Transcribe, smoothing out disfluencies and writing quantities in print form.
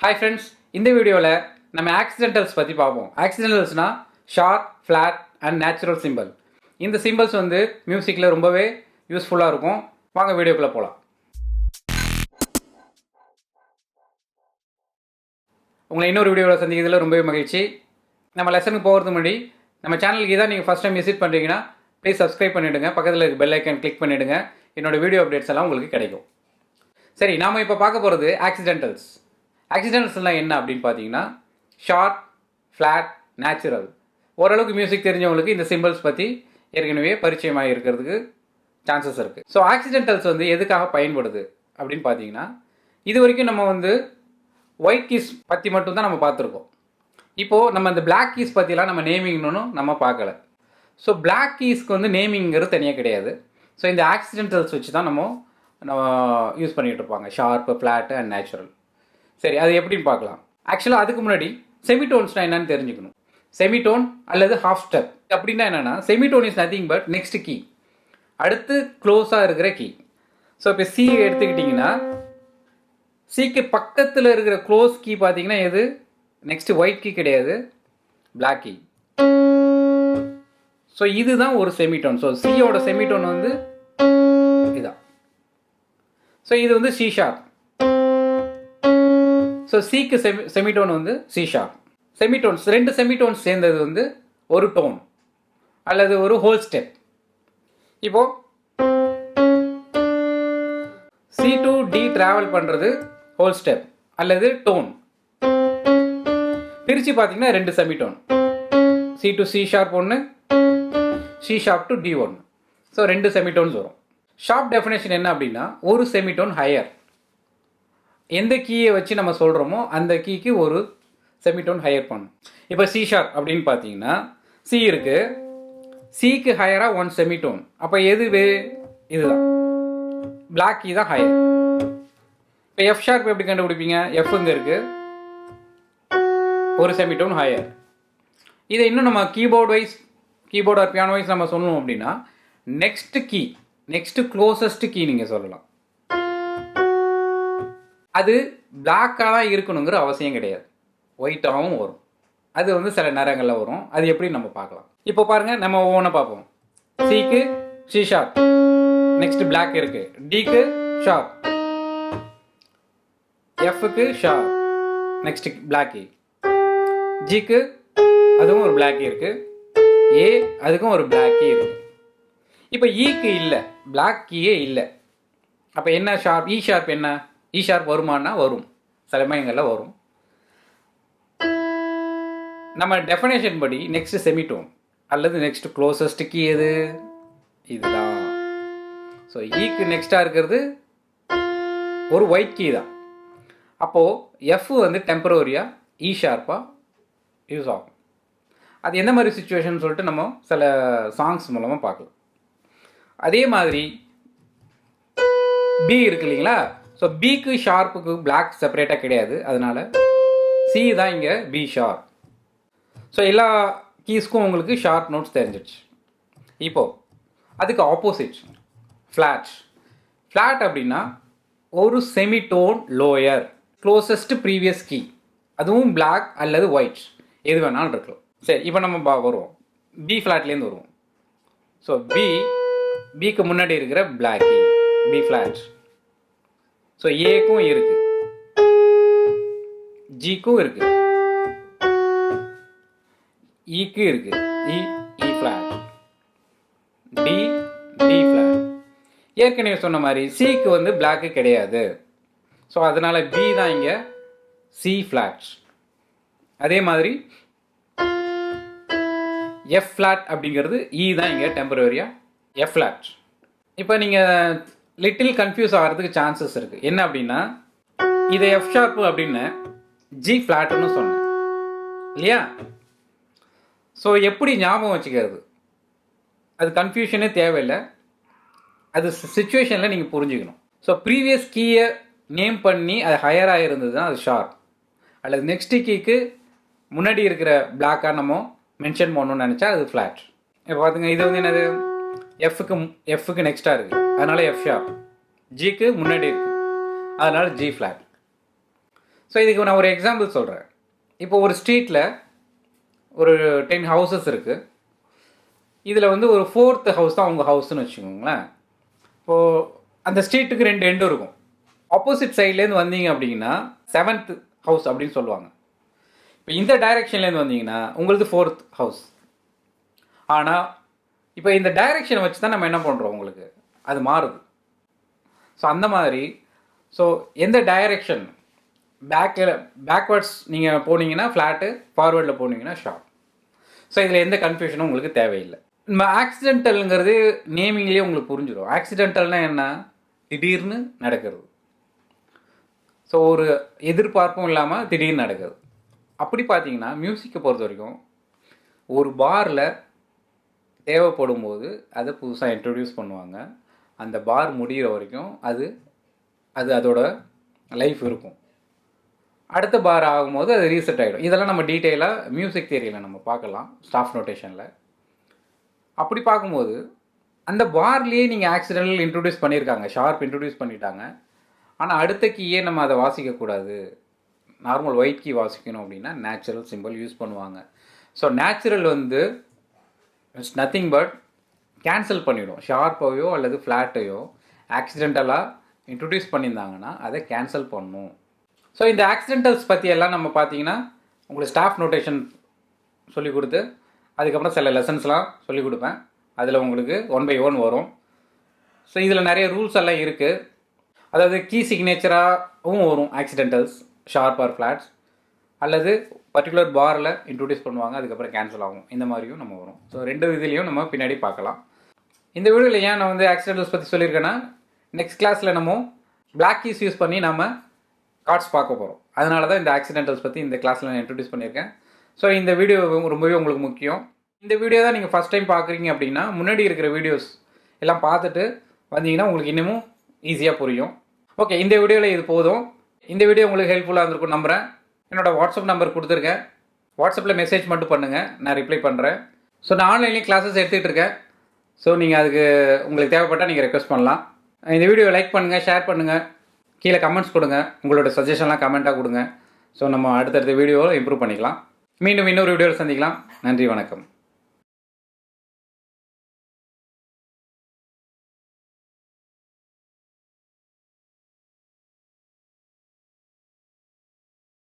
Hi friends, இந்த வீடியோவில் நம்ம ஆக்சிடென்டல்ஸ் பற்றி பார்ப்போம். ஆக்சிடென்டல்ஸ்னால் sharp, flat and natural symbol. இந்த சிம்பிள்ஸ் வந்து மியூசிக்கில் ரொம்பவே யூஸ்ஃபுல்லாக இருக்கும். வாங்க வீடியோக்குள்ளே போகலாம். உங்களை இன்னொரு வீடியோவில் சந்திக்கிறதுல ரொம்பவே மகிழ்ச்சி. நம்ம லெசனுக்கு போகிறதுக்கு முன்னாடி நம்ம சேனலுக்கு இதான் நீங்கள் ஃபஸ்ட் டைம் விசிட் பண்ணுறீங்கன்னா ப்ளீஸ் சப்ஸ்கிரைப் பண்ணிவிடுங்க. பக்கத்தில் இருக்க பெல் ஐக்கன் கிளிக் பண்ணிவிடுங்க. என்னோடய வீடியோ அப்டேட்ஸ் எல்லாம் உங்களுக்கு கிடைக்கும். சரி, நாம் இப்போ பார்க்க போகிறது ஆக்சிடென்டல்ஸ். ஆக்சிடென்டல்ஸ்லாம் என்ன அப்படின்னு பார்த்தீங்கன்னா ஷார்ப், ஃப்ளாட், நேச்சுரல். ஓரளவுக்கு மியூசிக் தெரிஞ்சவங்களுக்கு இந்த சிம்பிள்ஸ் பற்றி ஏற்கனவே பரிச்சயமாக இருக்கிறதுக்கு சான்சஸ் இருக்குது. ஸோ ஆக்சிடென்டல்ஸ் வந்து எதுக்காக பயன்படுது அப்படின்னு பார்த்தீங்கன்னா, இது வரைக்கும் நம்ம வந்து ஒயிட் கீஸ் பற்றி மட்டும்தான் நம்ம பார்த்துருக்கோம். இப்போது நம்ம இந்த பிளாக் கீஸ் பற்றிலாம் நம்ம நேமிங்னு நம்ம பார்க்கல. ஸோ பிளாக் கீஸ்க்கு வந்து நேமிங்கிறது தனியாக கிடையாது. ஸோ இந்த ஆக்சிடென்டல்ஸ் வச்சு தான் நம்ம யூஸ் பண்ணிகிட்டு இருப்பாங்க, ஷார்ப்பு, ஃப்ளாட்டு அண்ட் நேச்சுரல். சரி, அது எப்படின்னு பார்க்கலாம். ஆக்சுவலாக அதுக்கு முன்னாடி செமிடோன்ஸ்னால் என்னன்னு தெரிஞ்சுக்கணும். செமிடோன் அல்லது ஹாஃப் ஸ்டெப் அப்படின்னா என்னென்னா, semitone is nothing but next key, அடுத்து க்ளோஸாக இருக்கிற கீ. ஸோ இப்போ சி எடுத்துக்கிட்டிங்கன்னா, சிக்கு பக்கத்தில் இருக்கிற க்ளோஸ் கீ பார்த்தீங்கன்னா எது? நெக்ஸ்ட் ஒயிட் கீ கிடையாது, பிளாக் கீ. ஸோ இதுதான் ஒரு செமிடோன். ஸோ சியோட செமிடோன் வந்து இதுதான். ஸோ இது வந்து சி ஷார்ப். ஸோ சிக்கு செமிடோன் வந்து சி ஷார்ப். செமிடோன்ஸ், ரெண்டு செமிடோன்ஸ் சேர்ந்தது வந்து ஒரு டோன் அல்லது ஒரு ஹோல் ஸ்டெப். இப்போ சி டு டி டிராவல் பண்ணுறது ஹோல் ஸ்டெப் அல்லது டோன். பிரித்து பார்த்தீங்கன்னா ரெண்டு semitone, C to C sharp ஒன்று, சி ஷார்ப் டு டி ஒன்று. ஸோ ரெண்டு செமிடோன்ஸ் வரும். ஷார்ப் டெஃபினேஷன் என்ன அப்படின்னா, ஒரு செமிடோன் ஹையர். எந்த கீயை வச்சு நம்ம சொல்கிறோமோ அந்த கீக்கு ஒரு செமிடோன் ஹையர் பண்ணும். இப்போ சி ஷார்ப் அப்படின்னு பார்த்தீங்கன்னா, சி இருக்குது, சிக்கு ஹையராக ஒன் செமிடோன். அப்போ எது இதுதான் பிளாக் கீ தான் ஹையர். இப்போ எஃப் ஷார்ப் எப்படி கண்டுபிடிப்பீங்க? எஃப் இங்கே இருக்குது, ஒரு செமிடோன் ஹையர். இதை இன்னும் நம்ம கீபோர்டு ஆர் பியானோ வைஸ் நம்ம சொல்லணும் அப்படின்னா, next key, next closest key நீங்கள் சொல்லலாம். அது பிளாக்காக தான் இருக்கணுங்கிற அவசியம் கிடையாது, ஒயிட்டாகவும் வரும். அது வந்து சில நேரங்களில் வரும். அது எப்படி நம்ம பார்க்கலாம். இப்போ பாருங்கள், நம்ம ஒவ்வொன்றை பார்ப்போம். சிக்கு சி ஷார்ப், நெக்ஸ்ட் பிளாக் இருக்கு. டிக்கு ஷார்ப், எஃப்க்கு ஷார்ப், நெக்ஸ்ட் பிளாக்கி. ஜிக்கு அதுவும் ஒரு பிளாக்கி இருக்கு. ஏ அதுக்கும் ஒரு பிளாக்கி இருக்கு. இப்போ ஈக்கு இல்லை, பிளாக் கீயே இல்லை. அப்போ என்ன ஷார்ப்? இ ஷார்ப் என்ன? இ ஷார்ப் வருமானா வரும், சில சமயங்களில் வரும். நம்ம டெஃபினேஷன் படி நெக்ஸ்ட் செமிடோன் அல்லது நெக்ஸ்ட் க்ளோசஸ்ட் கீ எது? இதுதான். ஸோ ஈக்கு நெக்ஸ்டாக இருக்கிறது ஒரு ஒயிட் கீ தான். அப்போது எஃப் வந்து டெம்பரரியாக இ ஷார்ப்பாக யூஸ் ஆகும். அது எந்த மாதிரி சுச்சுவேஷன் சொல்லிட்டு நம்ம சில சாங்ஸ் மூலமாக பார்க்கலாம். அதே மாதிரி பி இருக்கு இல்லைங்களா? ஸோ பிக்கு ஷார்ப்புக்கு பிளாக் செப்பரேட்டாக கிடையாது, அதனால் சி தான் இங்கே பி ஷார்ப். ஸோ எல்லா கீஸ்க்கும் உங்களுக்கு ஷார்ப் நோட்ஸ் தெரிஞ்சிடுச்சு. இப்போது அதுக்கு ஆப்போசிட் ஃப்ளாட். ஃப்ளாட் அப்படின்னா ஒரு semitone lower, closest previous key, அதுவும் பிளாக் அல்லது ஒயிட் எது வேணாலும் இருக்கலாம். சரி, இப்போ நம்ம வருவோம், பி ஃப்ளாட்லேருந்து வருவோம். ஸோ பிக்கு முன்னாடி இருக்கிற black key B flat. So ஏக்கும் இருக்கு, ஜிக்கும் இருக்கு, ஈக்கு இருக்கு, இ ஃப்ளாட், டி ஃப்ளாட். ஏற்கனவே சொன்ன மாதிரி சிக்கு வந்து பிளாக்கு கிடையாது. ஸோ அதனால பி தான் இங்கே சி ஃப்ளாட். அதே மாதிரி எஃப் ஃப்ளாட் அப்படிங்கிறது இ தான் இங்கே டெம்பரரியாக எஃப் ஃப்ளாட். இப்போ நீங்கள் லிட்டில் கன்ஃபியூஸ் ஆகிறதுக்கு சான்சஸ் இருக்குது. என்ன அப்படின்னா, இதை எஃப் ஷார்ப்பு அப்படின்னு ஜி ஃப்ளாட்டுன்னு சொன்னேன் இல்லையா? ஸோ எப்படி ஞாபகம் வச்சுக்கிறது? அது கன்ஃபியூஷனே தேவையில்லை, அது சுச்சுவேஷனில் நீங்கள் புரிஞ்சுக்கணும். ஸோ ப்ரீவியஸ் கீயை நேம் பண்ணி அது ஹையராக இருந்தது தான் அது ஷார்ப், அல்லது நெக்ஸ்ட் கீக்கு முன்னாடி இருக்கிற பிளாக்காக நம்ம மென்ஷன் பண்ணணும்னு நினச்சா அது ஃப்ளாட். இப்போ பார்த்துங்க, இது வந்து என்னது? எஃப்க்கு நெக்ஸ்ட்டாக இருக்குது, அதனால் எஃப் ஷார்ப். ஜிக்கு முன்னாடி இருக்குது, அதனால் ஜி ஃப்ளாட். ஸோ இதுக்கு நான் ஒரு எக்ஸாம்பிள் சொல்கிறேன். இப்போ ஒரு ஸ்ட்ரீட்டில் ஒரு 10 ஹவுசஸ் இருக்குது. இதில் வந்து ஒரு 4th ஹவுஸ் தான் உங்கள் ஹவுஸ்னு வச்சுக்கோங்களேன். இப்போது அந்த ஸ்ட்ரீட்டுக்கு 2 எண்டு இருக்கும். ஆப்போசிட் சைட்லேருந்து வந்தீங்க அப்படின்னா 7th ஹவுஸ் அப்படின்னு சொல்லுவாங்க. இப்போ இந்த டைரெக்ஷன்லேருந்து வந்தீங்கன்னா உங்களுக்கு 4th ஹவுஸ். ஆனால் இப்போ இந்த டைரெக்ஷனை வச்சு தான் நம்ம என்ன பண்ணுறோம், உங்களுக்கு அது மாறுது. ஸோ அந்த மாதிரி ஸோ எந்த டைரெக்ஷன் பேக்வேர்ட்ஸ் நீங்கள் போனீங்கன்னா ஃப்ளாட்டு, ஃபார்வேர்டில் போனீங்கன்னா ஷார்ப். ஸோ இதில் எந்த கன்ஃபியூஷனும் உங்களுக்கு தேவையில்லை. நம்ம ஆக்சிடென்டலுங்கிறது நேமிங்லேயே உங்களுக்கு புரிஞ்சிடும். ஆக்சிடென்டல்னால் என்ன, திடீர்னு நடக்கிறது. ஸோ ஒரு எதிர்பார்ப்பும் இல்லாமல் திடீர்னு நடக்குது. அப்படி பார்த்தீங்கன்னா மியூசிக்கை பொறுத்த வரைக்கும் ஒரு பாரில் தேவைப்படும் போது அதை புதுசாக இன்ட்ரடியூஸ் பண்ணுவாங்க. அந்த பார் முடிகிற வரைக்கும் அது அதோட லைஃப் இருக்கும். அடுத்த பார் ஆகும்போது அது ரீசெட் ஆகிடும். இதெல்லாம் நம்ம டீட்டெயிலாக மியூசிக் தியரியில் நம்ம பார்க்கலாம், ஸ்டாஃப் நோட்டேஷனில். அப்படி பார்க்கும்போது அந்த பார்லேயே நீங்கள் ஆக்சிடென்டல் இன்ட்ரடியூஸ் பண்ணியிருக்காங்க, ஷார்ப் இன்ட்ரடியூஸ் பண்ணிட்டாங்க. ஆனால் அடுத்த கீயே நம்ம அதை வாசிக்கக்கூடாது, நார்மல் ஒயிட் கீ வாசிக்கணும் அப்படின்னா நேச்சுரல் சிம்பிள் யூஸ் பண்ணுவாங்க. ஸோ நேச்சுரல் வந்து இட்ஸ் நத்திங் பட் கேன்சல் பண்ணிவிடும். ஷார்ப்பையோ அல்லது ஃப்ளாட்டையோ ஆக்சிடென்டலாக இன்ட்ரடியூஸ் பண்ணியிருந்தாங்கன்னா அதை கேன்சல் பண்ணணும். ஸோ இந்த ஆக்சிடென்டல்ஸ் பற்றியெல்லாம் நம்ம பார்த்தீங்கன்னா உங்களுக்கு ஸ்டாஃப் நோட்டேஷன் சொல்லிக் கொடுத்து அதுக்கப்புறம் சில லெசன்ஸ்லாம் சொல்லிக் கொடுப்பேன். அதில் உங்களுக்கு 1 by 1 வரும். ஸோ இதில் நிறைய ரூல்ஸ் எல்லாம் இருக்குது. அதாவது கீ சிக்னேச்சராகவும் வரும் ஆக்சிடென்டல்ஸ், ஷார்ப் ஆர் ஃப்ளாட்ஸ், அல்லது பர்டிகுலர் பாரில் இன்ட்ரடியூஸ் பண்ணுவாங்க, அதுக்கப்புறம் கேன்சல் ஆகும். இந்த மாதிரியும் நம்ம வரும். ஸோ 2 இதுலேயும் நம்ம பின்னாடி பார்க்கலாம். இந்த வீடியோவில் ஏன் நான் வந்து ஆக்சிடென்டல்ஸ் பற்றி சொல்லியிருக்கேன்னா, நெக்ஸ்ட் கிளாஸில் நம்ம பிளாக் கீஸ் யூஸ் பண்ணி நம்ம கார்ட்ஸ் பார்க்க போகிறோம். அதனால தான் இந்த ஆக்சிடென்டல்ஸ் பற்றி இந்த கிளாஸில் நான் இன்ட்ரடியூஸ் பண்ணியிருக்கேன். ஸோ இந்த வீடியோ ரொம்பவே உங்களுக்கு முக்கியம். இந்த வீடியோ தான் நீங்கள் ஃபஸ்ட் டைம் பார்க்குறீங்க அப்படின்னா முன்னாடி இருக்கிற வீடியோஸ் எல்லாம் பார்த்துட்டு வந்தீங்கன்னா உங்களுக்கு இன்னமும் ஈஸியாக புரியும். ஓகே, இந்த வீடியோவில் இது போதும். இந்த வீடியோ உங்களுக்கு ஹெல்ப்ஃபுல்லாக இருந்திருக்கும் நம்புகிறேன். என்னோடய வாட்ஸ்அப் நம்பர் கொடுத்துருக்கேன். வாட்ஸ்அப்பில் மெசேஜ் மட்டும் பண்ணுங்கள், நான் ரிப்ளை பண்ணுறேன். ஸோ நான் ஆன்லைன்லேயும் கிளாஸஸ் எடுத்துகிட்டு இருக்கேன். ஸோ நீங்கள் அதுக்கு உங்களுக்கு தேவைப்பட்டால் நீங்கள் ரெக்வஸ்ட் பண்ணலாம். இந்த வீடியோ லைக் பண்ணுங்கள், ஷேர் பண்ணுங்கள், கீழே கமெண்ட்ஸ் கொடுங்க, உங்களோட சஜஷன்லாம் கமெண்ட்டாக கொடுங்க. ஸோ நம்ம அடுத்தடுத்த வீடியோவில் இம்ப்ரூவ் பண்ணிக்கலாம். மீண்டும் இன்னொரு வீடியோவில் சந்திக்கலாம். நன்றி, வணக்கம்.